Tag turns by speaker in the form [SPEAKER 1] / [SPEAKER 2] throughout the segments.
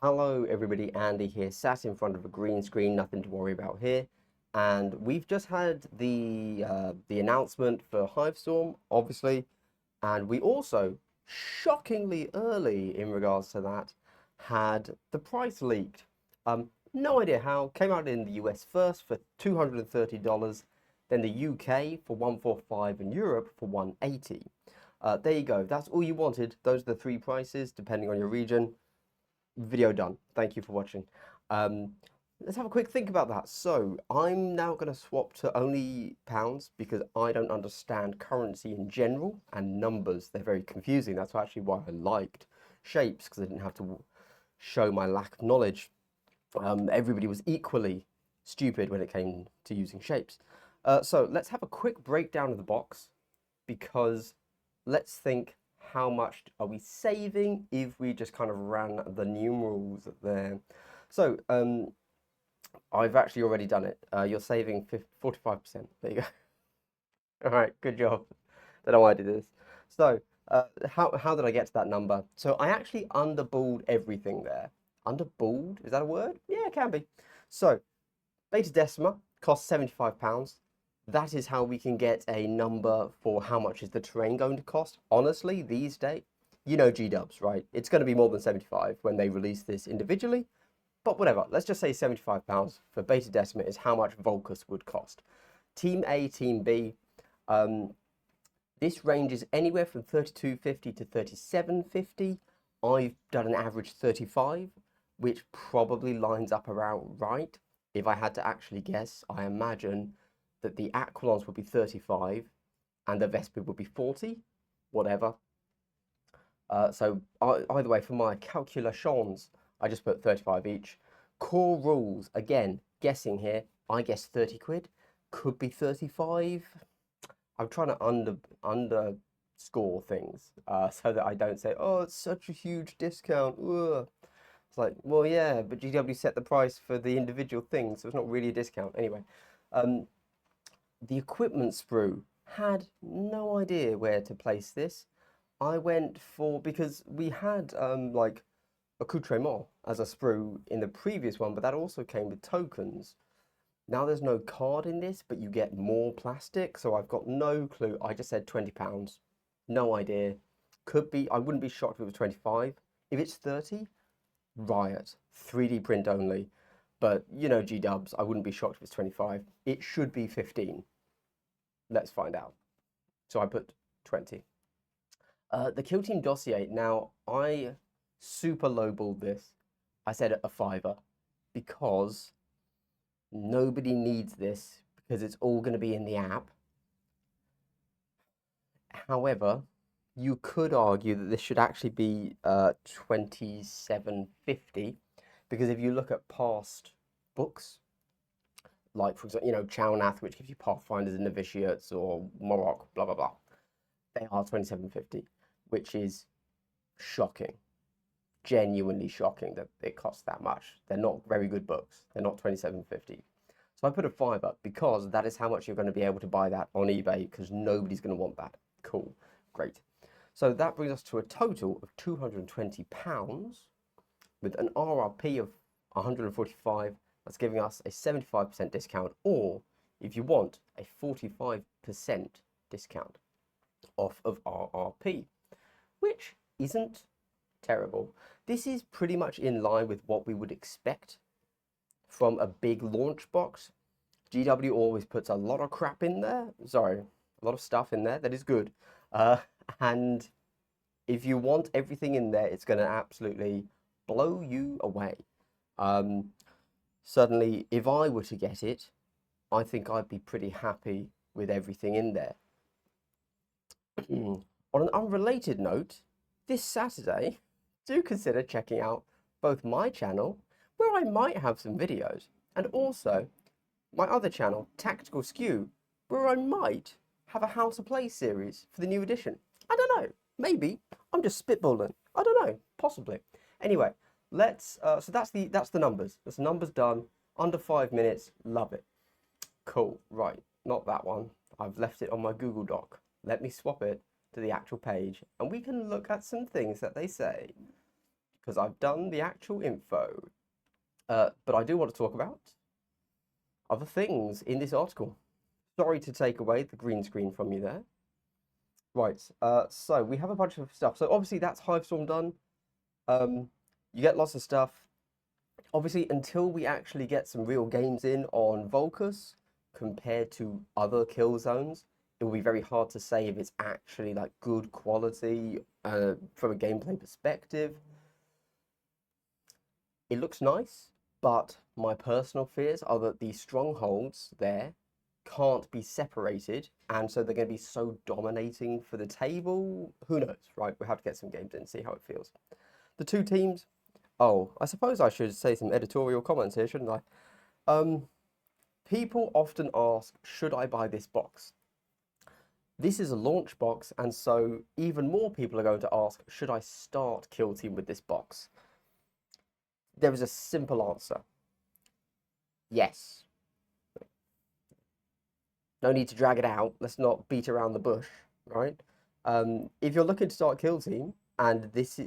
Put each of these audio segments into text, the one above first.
[SPEAKER 1] Hello everybody, Andy here, sat in front of a green screen, nothing to worry about here. And we've just had the announcement for Hivestorm, obviously, and we also, shockingly early in regards to that, had the price leaked. No idea how, came out in the US first for $230, then the UK for 145 and Europe for 180. There you go, that's all you wanted. Those are the three prices, depending on your region. Video done. Thank you for watching. Um, let's have a quick think about that. So I'm now going to swap to only pounds because I don't understand currency in general and numbers. They're very confusing. That's actually why I liked shapes, because I didn't have to show my lack of knowledge. Everybody was equally stupid when it came to using shapes. So let's have a quick breakdown of the box, because let's think, how much are we saving if we just kind of ran the numerals there. So I've actually already done it. You're saving 45%. There you go. All right, good job. Don't know why I did this. So how did I get to that number? So I actually underballed everything there. Underballed? Is that a word? Yeah, it can be. So beta decima costs £75. That is how we can get a number for how much is the terrain going to cost. Honestly, these days, you know G-dubs, right? It's going to be more than 75 when they release this individually. But whatever, let's just say £75 for beta decima is how much Volcus would cost. Team A, Team B, this ranges anywhere from 32.50 to 37.50. I've done an average 35, which probably lines up around right. If I had to actually guess, I imagine that the Aquilons would be 35 and the Vespid would be 40, whatever. So either way, for my calculations, I just put 35 each. Core rules, again, guessing here, I guess 30 quid, could be 35. I'm trying to underscore things so that I don't say, oh, it's such a huge discount. Ugh. It's like, well, yeah, but GW set the price for the individual things, so it's not really a discount. Anyway, the equipment sprue, had no idea where to place this. I went for, because we had like accoutrement as a sprue in the previous one, but that also came with tokens. Now there's no card in this, but you get more plastic, so I've got no clue. I just said £20. No idea. Could be, I wouldn't be shocked if it was 25. If it's 30, riot. 3D print only. But you know G-dubs, I wouldn't be shocked if it's 25. It should be 15. Let's find out. So I put 20. The Kill Team dossier. Now, I super lowballed this. I said a fiver because nobody needs this, because it's all going to be in the app. However, you could argue that this should actually be 27.50, because if you look at past books, like for example, you know, Chownath, which gives you Pathfinders and Novitiates, or Morok, blah blah blah, they are 27.50, which is shocking, genuinely shocking that it costs that much. They're not very good books. They're not 27.50. So I put a fiver because that is how much you're going to be able to buy that on eBay, because nobody's going to want that. Cool, great. So that brings us to a total of £220 with an RRP of 145. That's giving us a 75% discount, or if you want, a 45% discount off of RRP, which isn't terrible. This is pretty much in line with what we would expect from a big launch box. GW always puts a lot of crap in there. Sorry, a lot of stuff in there that is good. And if you want everything in there, it's going to absolutely blow you away. Certainly, if I were to get it, I think I'd be pretty happy with everything in there. On an unrelated note, this Saturday, do consider checking out both my channel, where I might have some videos, and also my other channel, Tactical Skew, where I might have a How to Play series for the new edition. I don't know, maybe. I'm just spitballing. I don't know, possibly. Anyway, let's, so that's the numbers. That's the numbers done, under 5 minutes, love it. Cool, right, not that one. I've left it on my Google Doc. Let me swap it to the actual page, and we can look at some things that they say, because I've done the actual info. But I do want to talk about other things in this article. Sorry to take away the green screen from you there. Right, so we have a bunch of stuff. So obviously that's Hivestorm done. You get lots of stuff. Obviously, until we actually get some real games in on Volcus compared to other kill zones, it will be very hard to say if it's actually like good quality from a gameplay perspective. It looks nice, but my personal fears are that the strongholds there can't be separated, and so they're going to be so dominating for the table. Who knows, right? We have to get some games in and see how it feels. The two teams. Oh, I suppose I should say some editorial comments here, shouldn't I? People often ask, should I buy this box? This is a launch box, and so even more people are going to ask, should I start Kill Team with this box? There is a simple answer. Yes. No need to drag it out. Let's not beat around the bush, right? If you're looking to start Kill Team, and this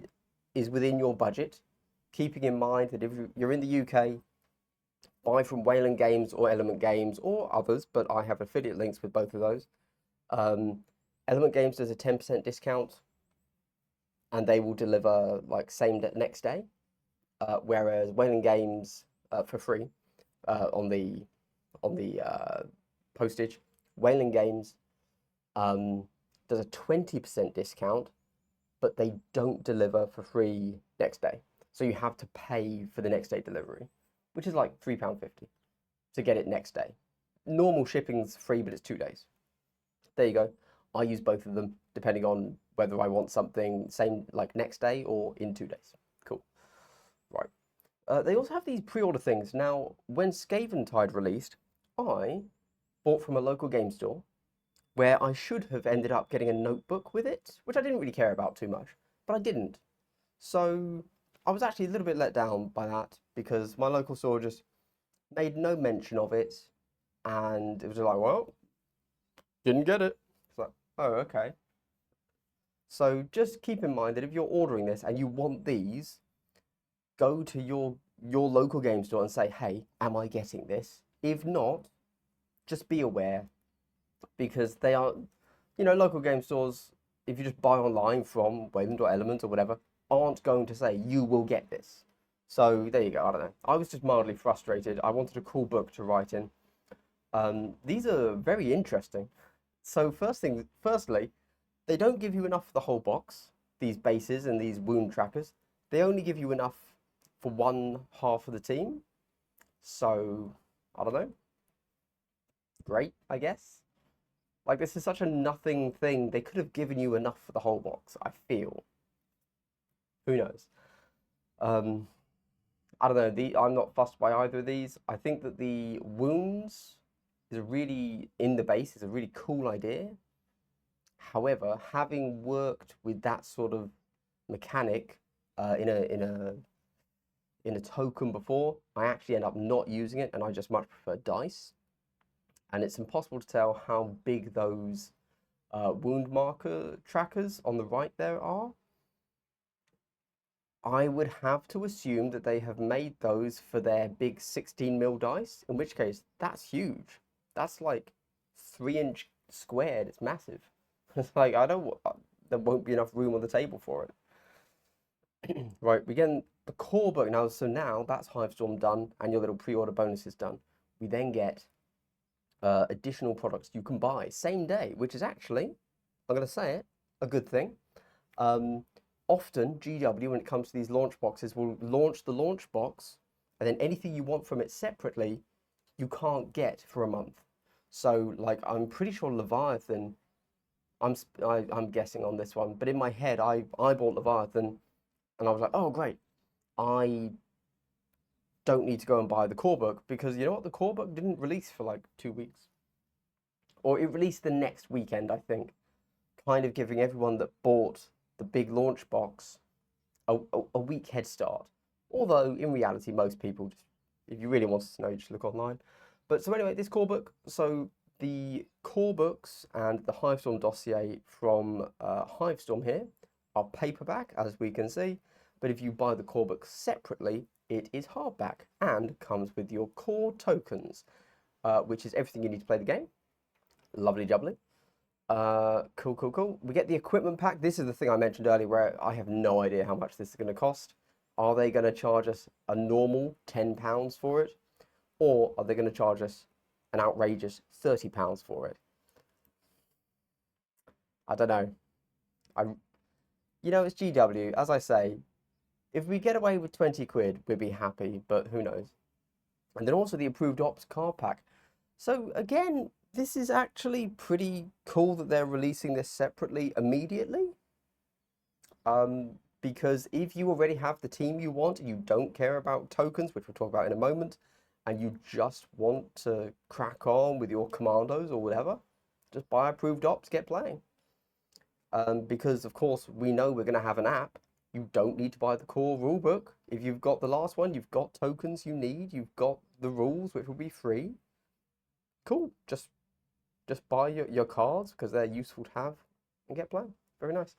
[SPEAKER 1] is within your budget, keeping in mind that if you're in the UK, buy from Wayland Games or Element Games or others, but I have affiliate links with both of those. Element Games does a 10% discount, and they will deliver like next day, whereas Wayland Games for free on the postage. Wayland Games does a 20% discount, but they don't deliver for free next day. So you have to pay for the next day delivery, which is like £3.50 to get it next day. Normal shipping's free, but it's 2 days. There you go. I use both of them depending on whether I want something same like next day or in 2 days. Cool. Right. They also have these pre-order things. Now, when Scaventide released, I bought from a local game store where I should have ended up getting a notebook with it, which I didn't really care about too much, but I didn't. So I was actually a little bit let down by that because my local store just made no mention of it, and it was like, well, didn't get it. It's like, oh, okay. So just keep in mind that if you're ordering this and you want these, go to your local game store and say, hey, am I getting this? If not, just be aware, because they are, local game stores, if you just buy online from Wayland or Element or whatever, aren't going to say you will get this. So there you go. I don't know. I was just mildly frustrated. I wanted a cool book to write in. These are very interesting. So firstly, they don't give you enough for the whole box, these bases and these wound trackers. They only give you enough for one half of the team. So, I don't know. Great, I guess. Like, this is such a nothing thing. They could have given you enough for the whole box, I feel. Who knows? I don't know. I'm not fussed by either of these. I think that the wounds in the base is a really cool idea. However, having worked with that sort of mechanic in a token before, I actually end up not using it, and I just much prefer dice. And it's impossible to tell how big those wound marker trackers on the right there are. I would have to assume that they have made those for their big 16mm dice, in which case that's huge. That's like 3-inch squared. It's massive. It's like, there won't be enough room on the table for it. Right, we get the core book now. So now that's Hivestorm done and your little pre-order bonus is done. We then get additional products you can buy same day, which is actually, I'm going to say it, a good thing. Often GW, when it comes to these launch boxes, will launch the launch box, and then anything you want from it separately, you can't get for a month. So, like, I'm pretty sure Leviathan, I'm guessing on this one, but in my head, I bought Leviathan, and I was like, oh, great. I don't need to go and buy the core book, because you know what? The core book didn't release for like 2 weeks. Or it released the next weekend, I think, kind of giving everyone that bought the big launch box a week head start. Although in reality, most people just, if you really wanted to know, you just look online. But so anyway, this core book. So the core books and the Hivestorm dossier from Hivestorm here are paperback, as we can see. But if you buy the core book separately, it is hardback and comes with your core tokens, which is everything you need to play the game. Lovely jubbly. Cool. We get the equipment pack. This is the thing I mentioned earlier where I have no idea how much this is going to cost. Are they going to charge us a normal £10 for it? Or are they going to charge us an outrageous £30 for it? I don't know. It's GW. As I say, if we get away with 20 quid, we'd be happy, but who knows? And then also the approved ops card pack. So again, this is actually pretty cool that they're releasing this separately immediately. Because if you already have the team you want and you don't care about tokens, which we'll talk about in a moment, and you just want to crack on with your commandos or whatever, just buy approved ops, get playing. Because of course we know we're going to have an app. You don't need to buy the core rulebook. If you've got the last one, you've got tokens you need, you've got the rules, which will be free. Cool. Just buy your cards because they're useful to have and get playing. Very nice.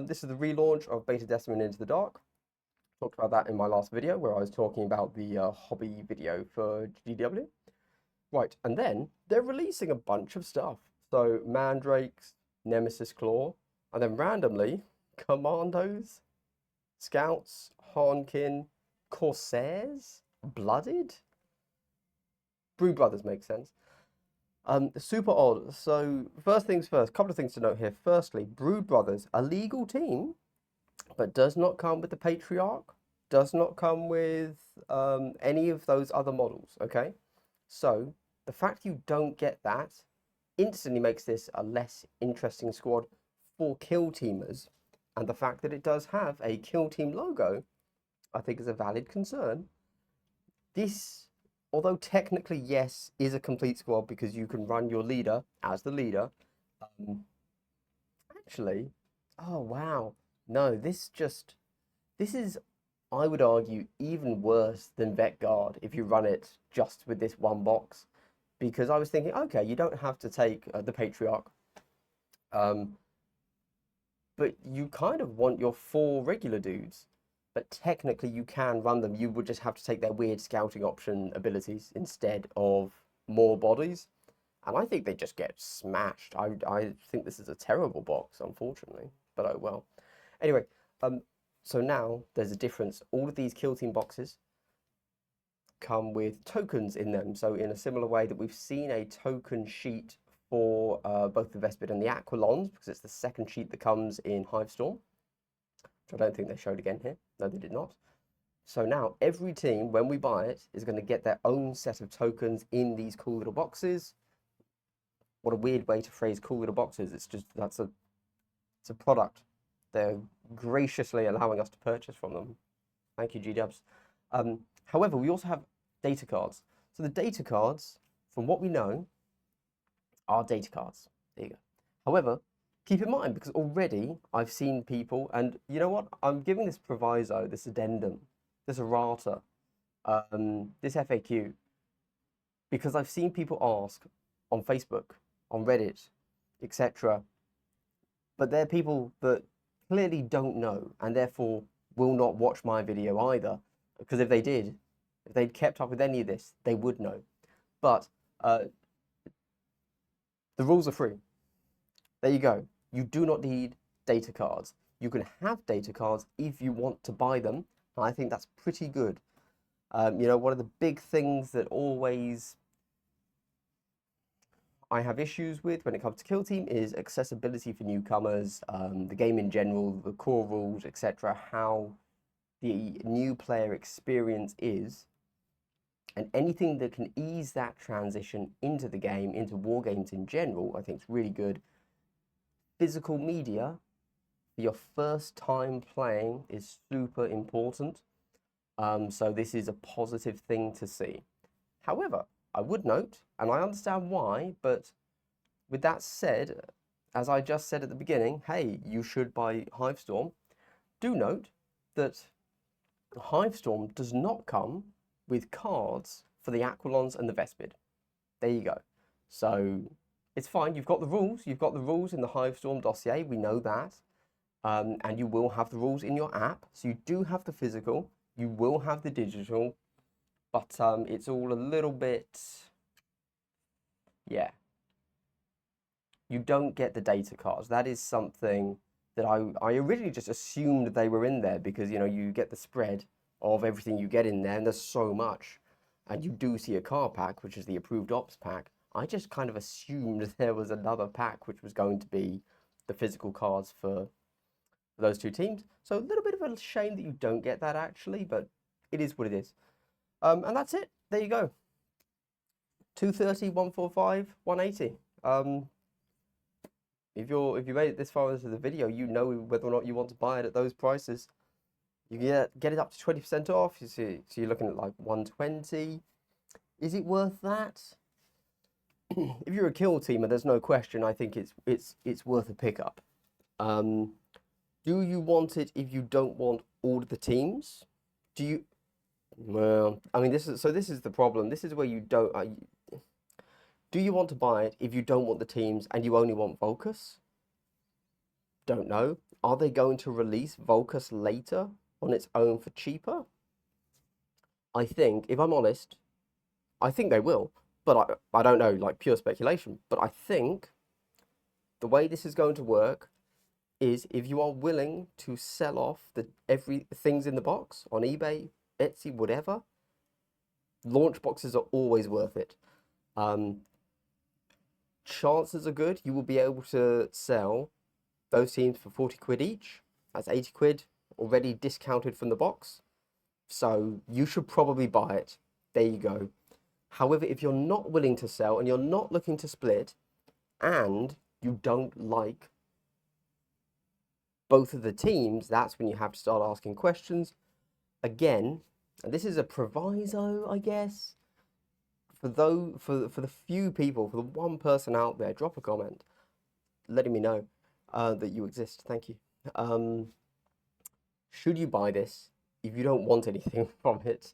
[SPEAKER 1] This is the relaunch of Beta Decimate Into the Dark. Talked about that in my last video where I was talking about the hobby video for GW. Right, and then they're releasing a bunch of stuff. So Mandrakes, Nemesis Claw, and then randomly Commandos, Scouts, Harnkin, Corsairs, Blooded. Brood Brothers makes sense. Super odd. So first things first, couple of things to note here. Firstly, Brood Brothers, a legal team, but does not come with the Patriarch, does not come with any of those other models, okay? So the fact you don't get that instantly makes this a less interesting squad for kill teamers. And the fact that it does have a kill team logo, I think is a valid concern. This, although technically, yes, is a complete squad because you can run your leader as the leader. Actually, oh wow. No, this is, I would argue, even worse than Vet Guard if you run it just with this one box. Because I was thinking, okay, you don't have to take the Patriarch. But you kind of want your 4 regular dudes. But technically you can run them. You would just have to take their weird scouting option abilities instead of more bodies. And I think they just get smashed. I think this is a terrible box, unfortunately. But oh well. Anyway, so now there's a difference. All of these kill team boxes come with tokens in them. So in a similar way that we've seen a token sheet for both the Vespid and the Aquilons, because it's the second sheet that comes in Hivestorm, which I don't think they showed again here. No, they did not. So now every team, when we buy it, is going to get their own set of tokens in these cool little boxes. What a weird way to phrase cool little boxes. It's just, it's a product. They're graciously allowing us to purchase from them. Thank you, G-Dubs. However, we also have data cards. So the data cards, from what we know, are data cards. There you go. However, keep in mind, because already I've seen people, and you know what? I'm giving this proviso, this addendum, this errata, this FAQ, because I've seen people ask on Facebook, on Reddit, etc. But they're people that clearly don't know and therefore will not watch my video either. Because if they did, if they'd kept up with any of this, they would know. But the rules are free. There you go. You do not need data cards. You can have data cards if you want to buy them. And I think that's pretty good. One of the big things that always I have issues with when it comes to Kill Team is accessibility for newcomers, the game in general, the core rules, etc. How the new player experience is. And anything that can ease that transition into the game, into war games in general, I think is really good. Physical media for your first time playing is super important. So this is a positive thing to see. However, I would note, and I understand why, but with that said, as I just said at the beginning, hey, you should buy Hivestorm. Do note that Hivestorm does not come with cards for the Aquilons and the Vespid. There you go. So it's fine. You've got the rules. You've got the rules in the Hivestorm dossier. We know that. And you will have the rules in your app. So you do have the physical, you will have the digital, but it's all a little bit, yeah. You don't get the data cards. That is something that I originally just assumed they were in there because, you know, you get the spread of everything you get in there, and there's so much. And you do see a card pack, which is the approved ops pack. I just kind of assumed there was another pack, which was going to be the physical cards for those two teams. So a little bit of a shame that you don't get that actually, but it is what it is. And that's it. There you go. 230, 145, 180. If you made it this far into the video, you know whether or not you want to buy it at those prices. You get it up to 20% off. So you're looking at like 120. Is it worth that? If you're a kill teamer, there's no question. I think it's worth a pickup. Do you want it if you don't want all of the teams? Do you? Well, I mean, this is the problem. This is where you don't. Do you want to buy it if you don't want the teams and you only want Volcus? Don't know. Are they going to release Volcus later on its own for cheaper? I think, if I'm honest, I think they will. But I don't know, like pure speculation. But I think the way this is going to work is if you are willing to sell off every things in the box on eBay, Etsy, whatever, launch boxes are always worth it. Chances are good you will be able to sell those teams for 40 quid each. That's 80 quid already discounted from the box. So you should probably buy it. There you go. However, if you're not willing to sell and you're not looking to split and you don't like both of the teams, that's when you have to start asking questions. Again, and this is a proviso, I guess. For the few people, for the one person out there, drop a comment letting me know that you exist. Thank you. Should you buy this if you don't want anything from it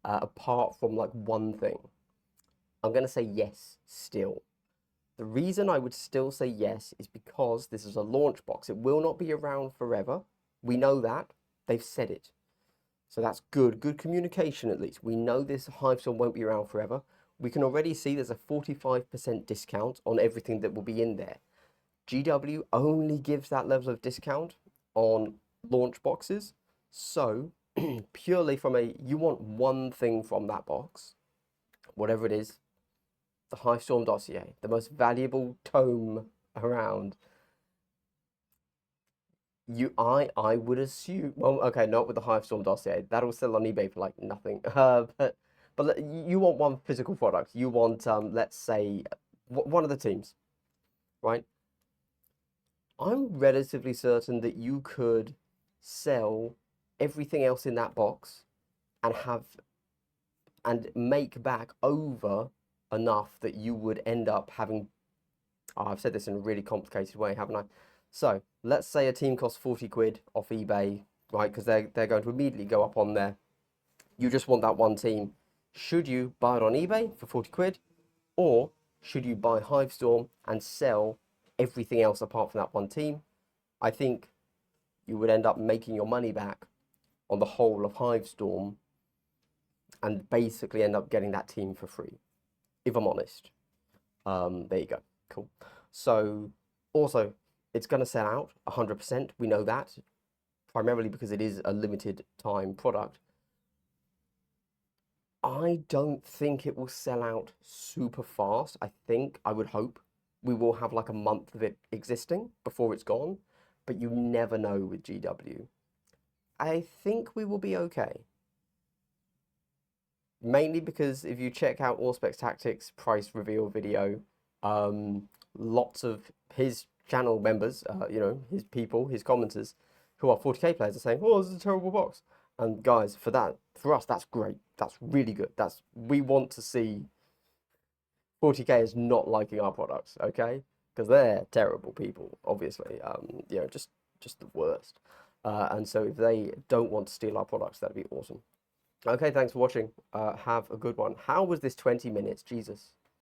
[SPEAKER 1] apart from like one thing? I'm going to say yes still. The reason I would still say yes is because this is a launch box. It will not be around forever. We know that. They've said it. So that's good. Good communication at least. We know this Hivestorm won't be around forever. We can already see there's a 45% discount on everything that will be in there. GW only gives that level of discount on launch boxes. So purely from you want one thing from that box, whatever it is, the Hivestorm dossier, the most valuable tome around. I would assume, well, okay, not with the Hivestorm dossier. That'll sell on eBay for like nothing. But you want one physical product. You want, let's say, one of the teams, right? I'm relatively certain that you could sell everything else in that box and make back over enough that you would end up having. Oh, I've said this in a really complicated way, haven't I? So let's say a team costs 40 quid off eBay, right? Because they're going to immediately go up on there. You just want that one team. Should you buy it on eBay for 40 quid? Or should you buy Hivestorm and sell everything else apart from that one team? I think you would end up making your money back on the whole of Hivestorm and basically end up getting that team for free, if I'm honest. There you go. Cool. So also, it's going to sell out 100%. We know that, primarily because it is a limited time product. I don't think it will sell out super fast. I would hope we will have like a month of it existing before it's gone, but you never know with GW. I think we will be okay. Mainly because if you check out Auspex Tactics price reveal video, lots of his channel members, you know, his people, his commenters, who are 40k players are saying, oh, this is a terrible box. And guys, for us, that's great. That's really good. We want to see 40k is not liking our products, okay? Because they're terrible people, obviously. You know, just the worst. And so if they don't want to steal our products, that'd be awesome. Okay, thanks for watching. Have a good one. How was this 20 minutes? Jesus.